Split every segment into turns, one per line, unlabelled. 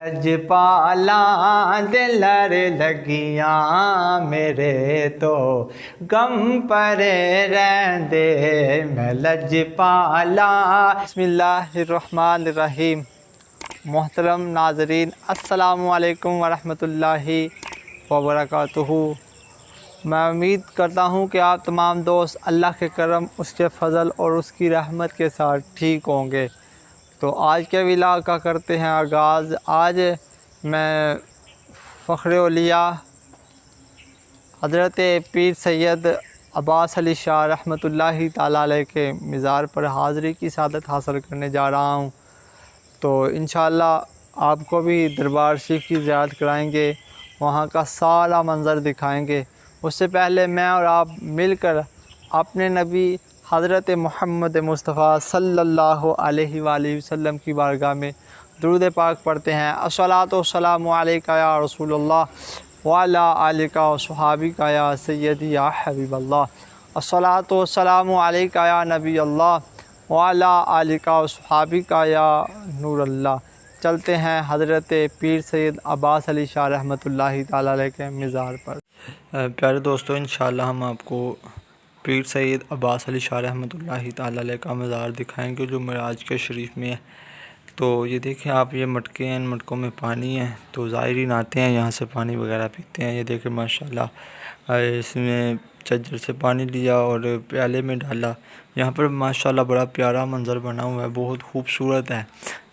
लजपाला दिलर लगियां मेरे तो गम परे रहंदे मैं लजपाला। बिस्मिल्लाहिर्रहमानिर्रहीम। मोहतरम नाज़रीन, अस्सलामु अलैकुम वरहमतुल्लाहि वबरकातुहू। मैं उम्मीद करता हूँ कि आप तमाम दोस्त अल्लाह के करम, उसके फ़ज़ल और उसकी रहमत के साथ ठीक होंगे। तो आज के व्लॉग का करते हैं आगाज़। आज मैं फ़ख्र औलिया हज़रत पीर सैयद अब्बास अली शाह रहमतुल्लाहि ताला अलैह के मज़ार पर हाज़री की सआदत हासिल करने जा रहा हूँ। तो इंशाअल्लाह आपको भी दरबार शरीफ की ज़ियारत कराएंगे, वहाँ का सारा मंज़र दिखाएंगे। उससे पहले मैं और आप मिलकर अपने नबी हज़रत मोहम्मद मुस्तफ़ा सल्लल्लाहु अलैहि वसल्लम की बारगाह में दुरूद पाक पढ़ते हैं। अस्सलातु वस्सलामु अलैका या रसूलल्लाह व अला आलिका व सहाबिका या सय्यदी या हबीबल्लाह। अस्सलातु वस्सलामु अलैका या नबी अल्लाह व अला आलिका व सहाबिका या नूर अल्लाह। चलते हैं हज़रत पीर सैयद अब्बास अली शाह रहमतुल्लाहि ताला अलैह के मज़ार पर। प्यारे दोस्तों, इंशाअल्लाह हम आपको पीर सैयद अब्बास अली शाह रहमतुल्लाहि ताला अलैह का मज़ार दिखाएंगे जो मिराज के शरीफ में है। तो ये देखें आप, ये मटके हैं, इन मटकों में पानी है। तो ज़ायरीन आते हैं यहाँ से पानी वगैरह पीते हैं। ये देखें माशाल्लाह, इसमें चज्जर से पानी लिया और प्याले में डाला। यहाँ पर माशाल्लाह बड़ा प्यारा मंज़र बना हुआ है, बहुत खूबसूरत है।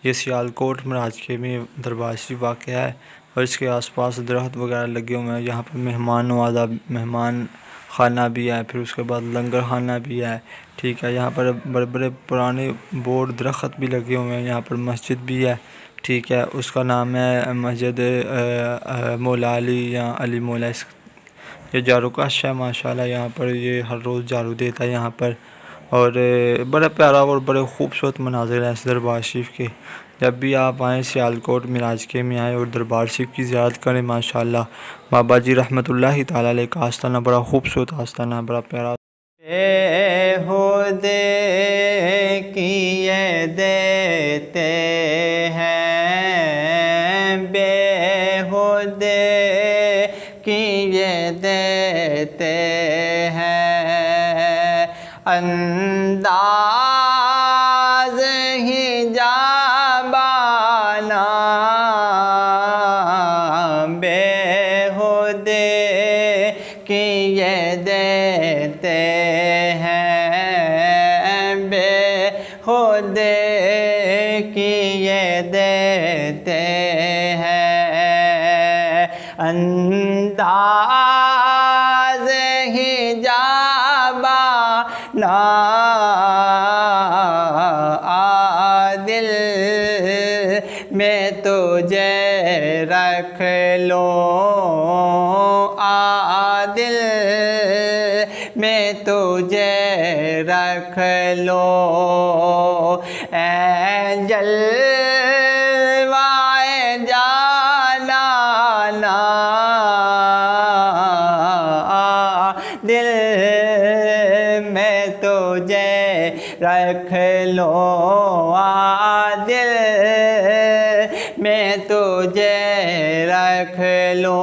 ये सियालकोट मिराज के में दरबार शरीफ वाक़या है और इसके आसपास दरख्त वगैरह लगे हुए हैं। यहाँ पर मेहमान नवाज़ा मेहमान खाना भी है, फिर उसके बाद लंगर खाना भी है। ठीक है, यहाँ पर बड़े बड़े पुराने बोर्ड दरख्त भी लगे हुए हैं। यहाँ पर मस्जिद भी है। ठीक है, उसका नाम है मस्जिद मौला अली या अली मौला। ये जारूकाश है माशाल्लाह। यहाँ पर ये हर रोज़ जारू देता है यहाँ पर। और बड़ा प्यारा और बड़े खूबसूरत मनाज़िर हैं इस दरबार शरीफ के। जब भी आप आएँ सियालकोट मिराज के में आएँ और दरबार शरीफ की ज़ियारत करें, माशाल्लाह बाबा जी रहमतुल्लाहि ताला अलैह का आस्ताना बड़ा खूबसूरत आस्ताना, बड़ा प्यारा। बेहुदे किए देते हैं, बेहुदे किए देते हैं, अंदाज़ ही जाबाना बेहुदे किए देते हैं, बेहुदे किए देते हैं, अंदाज़ ही जाबाना आदिल में तुझे रख लो, आदिल में तुझे रख लो, ऐ जलवाए जालाना दिल में तुझे रख लो, दिल में तुझे रख लो।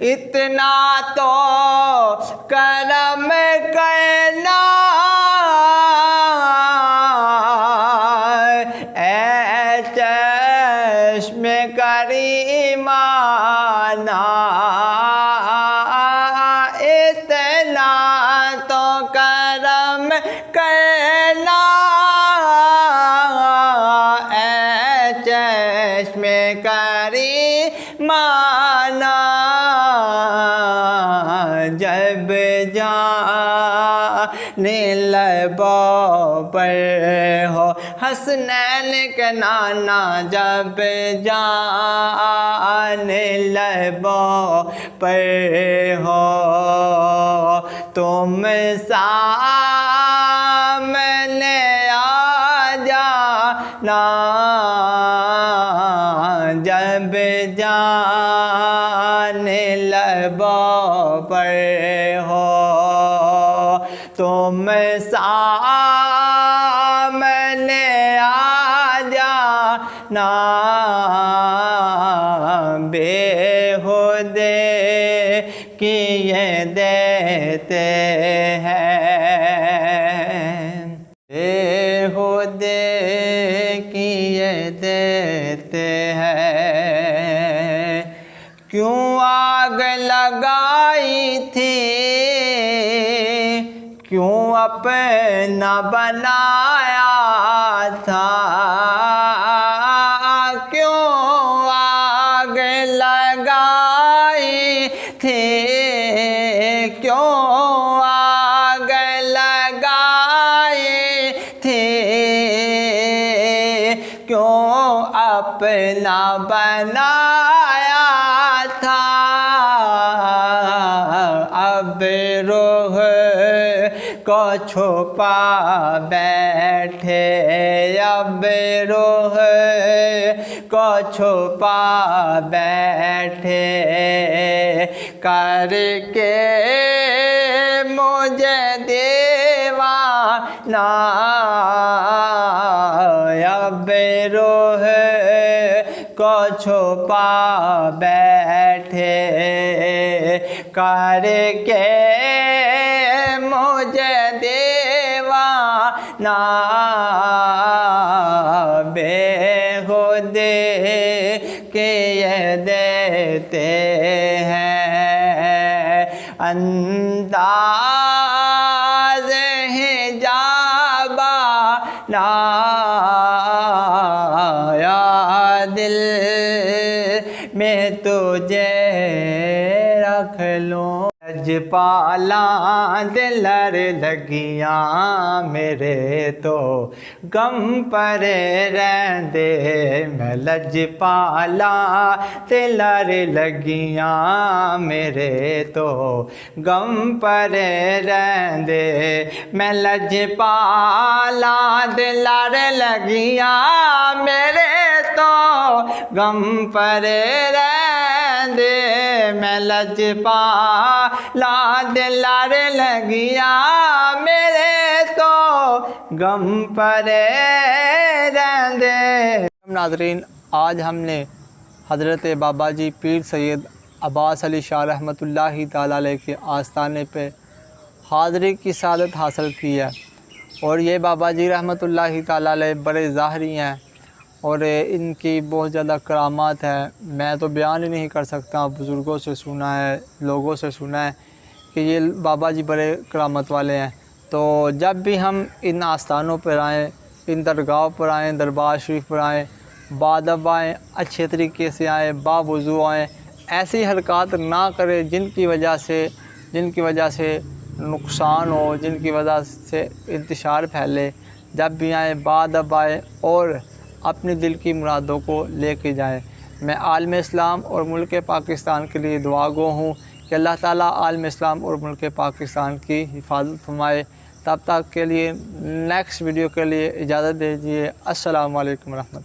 इतना तो करम करना ऐ चश्मे करीमाना, इतना तो करम करना ऐ चश्मे करीमाना। जब जाने लबों पर हो हसनैन के नाना, जब जाने लबों पर हो तुम सामने आ जाना, जब जाने लबों पर हो तुम सामने आ जाना, बेहुदे किए देते हैं, बेहुदे किए देते हैं। क्यों आग लगाई थी, क्यों अपना बनाया था, क्यों आग लगाई थी, क्यों आग लगाई थी, क्यों अपना बनाया था। अब रूह को छुपा बैठे, अब रूह को छुपा बैठे, करके मुझे दीवाना। अब रूह को छुपा बैठे, करके मुझे दीवाना। बेहुदे किए देते हैं, अंदाज़ हिजाबा लाया दिल में तुझे रख लूं। लजपाला दिलर लगियां मेरे तो गम परे रहंदे, मैं लजपाला दिलर लगियां मेरे तो गम परे रहंदे, मैं लजपाला दिलर लगियां मेरे तो गम परे रहंदे, मैं लजपाला दिलर लगिया मेरे तो गम परे रहंदे। नाज़रीन, आज हमने हज़रत बाबा जी पीर सैयद अब्बास अली शाह रहमतुल्लाहि ताला अलैह के आस्थाने पे हाज़री की सआदत हासिल की है। और ये बाबा जी रहमतुल्लाहि ताला अलैह बड़े ज़ाहरी हैं और इनकी बहुत ज़्यादा करामात है। मैं तो बयान ही नहीं कर सकता, बुज़ुर्गों से सुना है, लोगों से सुना है कि ये बाबा जी बड़े करामत वाले हैं। तो जब भी हम इन आस्थानों पर आएँ, इन दरगाहों पर आएँ, दरबार शरीफ पर आएँ, बादब आएँ, अच्छे तरीके से आएँ, बावुज़ू आएँ, ऐसी हरकत ना करें जिनकी वजह से नुकसान हो, जिनकी वजह से इंतशार फैले। जब भी आएँ बादब आएँ और अपने दिल की मुरादों को लेके जाएं। मैं आलम इस्लाम और मुल्क पाकिस्तान के लिए दुआगो हूँ कि अल्लाह ताला आलम इस्लाम और मुल्क पाकिस्तान की हिफाजत फरमाए। तब तक के लिए नेक्स्ट वीडियो के लिए इजाज़त दीजिए। अस्सलामु अलैकुम रहमतुल्लाह।